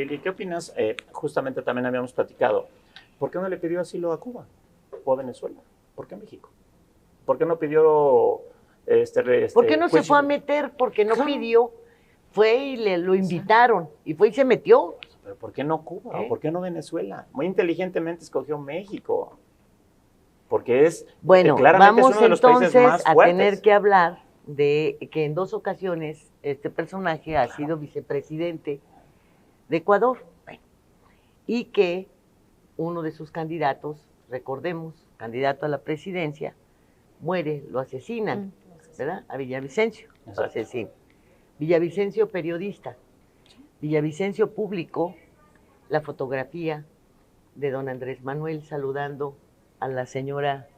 Lili, ¿qué opinas? Justamente también habíamos platicado. ¿Por qué no le pidió asilo a Cuba o a Venezuela? ¿Por qué a México? ¿Por qué no pidió ¿Por qué no se juicio? fue a meter? Porque no Claro. pidió, fue y lo invitaron, y fue y se metió. ¿Pero por qué no Cuba? ¿O por qué no Venezuela? Muy inteligentemente escogió México. Porque es, Bueno, claramente es vamos uno de los países entonces más a fuertes. tener que hablar de que en 2 ocasiones este personaje ha sido vicepresidente de Ecuador. Bueno, y que uno de sus candidatos, recordemos, candidato a la presidencia, muere, lo asesinan, ¿verdad? A Villavicencio, lo asesinan. Villavicencio, periodista. Villavicencio publicó la fotografía de don Andrés Manuel saludando a la señora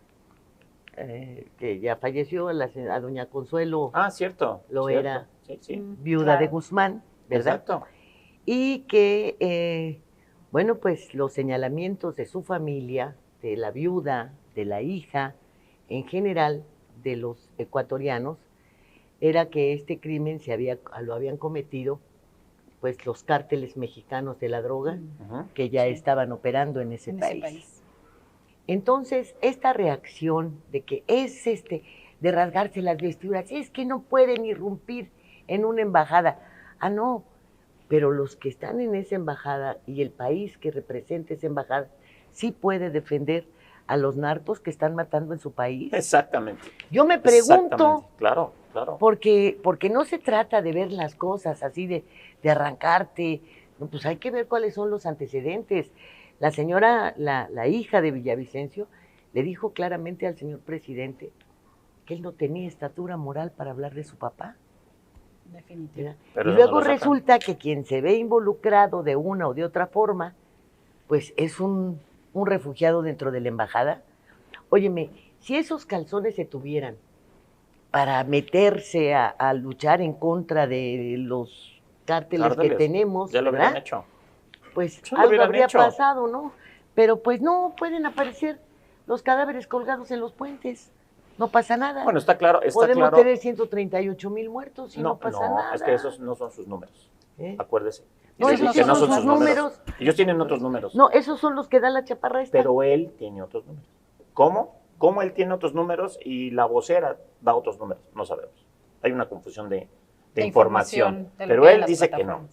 que ya falleció, a doña Consuelo. Cierto. Loera, sí, viuda claro. de Guzmán, ¿verdad? Exacto. Y que, bueno, pues los señalamientos de su familia, de la viuda, de la hija, en general de los ecuatorianos, era que este crimen lo habían cometido pues los cárteles mexicanos de la droga que ya estaban operando en ese país. Entonces, esta reacción de que es de rasgarse las vestiduras, es que no pueden irrumpir en una embajada. No, pero los que están en esa embajada y el país que representa esa embajada sí puede defender a los narcos que están matando en su país. Exactamente. Yo me pregunto, claro. Porque no se trata de ver las cosas así de arrancarte, no, pues hay que ver cuáles son los antecedentes. La señora, la hija de Villavicencio, le dijo claramente al señor presidente que él no tenía estatura moral para hablar de su papá. Definitivamente. Y luego resulta que quien se ve involucrado de una o de otra forma, pues es un refugiado dentro de la embajada. Óyeme, si esos calzones se tuvieran para meterse a luchar en contra de los cárteles que tenemos, ya lo ¿verdad? hubieran hecho. Pues Ya lo algo hubieran habría hecho. pasado, ¿no? Pero pues no, pueden aparecer los cadáveres colgados en los puentes. No pasa nada. Bueno, está claro. Podemos tener 138,000 muertos y no pasa nada. No, es que esos no son sus números. Acuérdese. No, esos no son sus números. Ellos tienen otros números. No, esos son los que da la chaparra esta. Pero él tiene otros números. ¿Cómo él tiene otros números y la vocera da otros números? No sabemos. Hay una confusión de información. Pero él dice que no.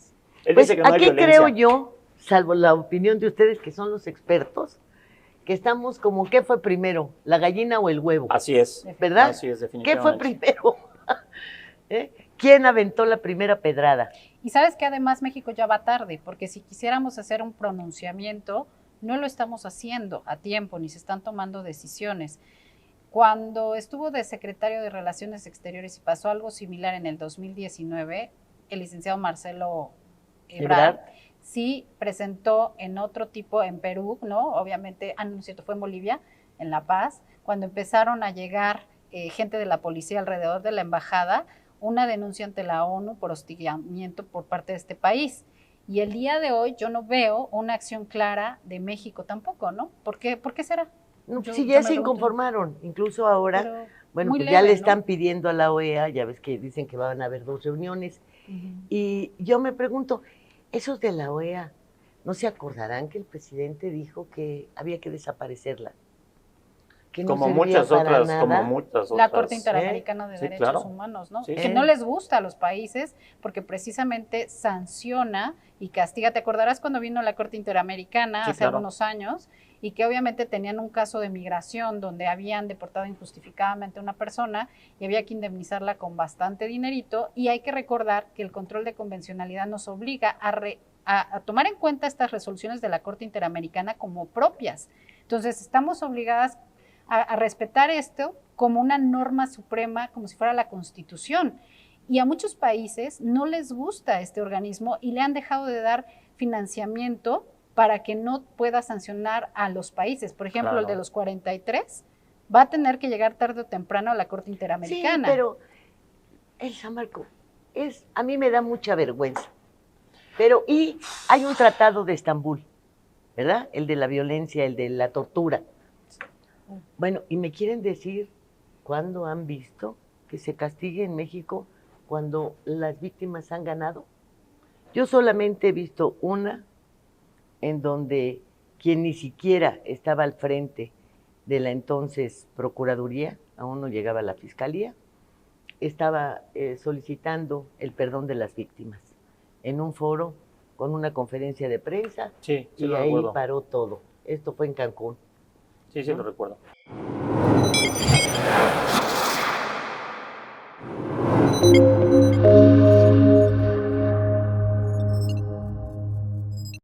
Él dice que no hay violencia. Aquí creo yo, salvo la opinión de ustedes que son los expertos, que estamos como, ¿qué fue primero? ¿La gallina o el huevo? Así es. ¿Verdad? Así es, ¿Qué fue definitivamente. primero? ¿Quién aventó la primera pedrada? Y sabes que además México ya va tarde, porque si quisiéramos hacer un pronunciamiento, no lo estamos haciendo a tiempo, ni se están tomando decisiones. Cuando estuvo de secretario de Relaciones Exteriores y pasó algo similar en el 2019, el licenciado Marcelo Ebrard sí presentó en otro tipo, en Perú, ¿no? Obviamente, no es cierto, fue en Bolivia, en La Paz, cuando empezaron a llegar gente de la policía alrededor de la embajada, una denuncia ante la ONU por hostigamiento por parte de este país. Y el día de hoy yo no veo una acción clara de México tampoco, ¿no? ¿Por qué será? No, sí, ya se inconformaron, incluso ahora, pero bueno, pues leve, ya le están pidiendo a la OEA, ya ves que dicen que van a haber 2 reuniones, y yo me pregunto, esos de la OEA, ¿no se acordarán que el presidente dijo que había que desaparecerla? Que no como muchas otras. La Corte Interamericana de Derechos Humanos, ¿no? Sí, que no les gusta a los países porque precisamente sanciona y castiga. ¿Te acordarás cuando vino la Corte Interamericana hace algunos años? Y que obviamente tenían un caso de migración donde habían deportado injustificadamente a una persona y había que indemnizarla con bastante dinerito, y hay que recordar que el control de convencionalidad nos obliga a tomar en cuenta estas resoluciones de la Corte Interamericana como propias. Entonces estamos obligadas a respetar esto como una norma suprema, como si fuera la Constitución. Y a muchos países no les gusta este organismo y le han dejado de dar financiamiento para que no pueda sancionar a los países. Por ejemplo, el de los 43 va a tener que llegar tarde o temprano a la Corte Interamericana. Sí, pero Elsa Marco, a mí me da mucha vergüenza. Pero, y hay un tratado de Estambul, ¿verdad? El de la violencia, el de la tortura. Bueno, y me quieren decir cuándo han visto que se castigue en México cuando las víctimas han ganado. Yo solamente he visto una en donde quien ni siquiera estaba al frente de la entonces Procuraduría, aún no llegaba a la Fiscalía, estaba solicitando el perdón de las víctimas en un foro con una conferencia de prensa, sí, y ahí recuerdo. Paró todo. Esto fue en Cancún. Sí, sí, ¿no? Lo recuerdo.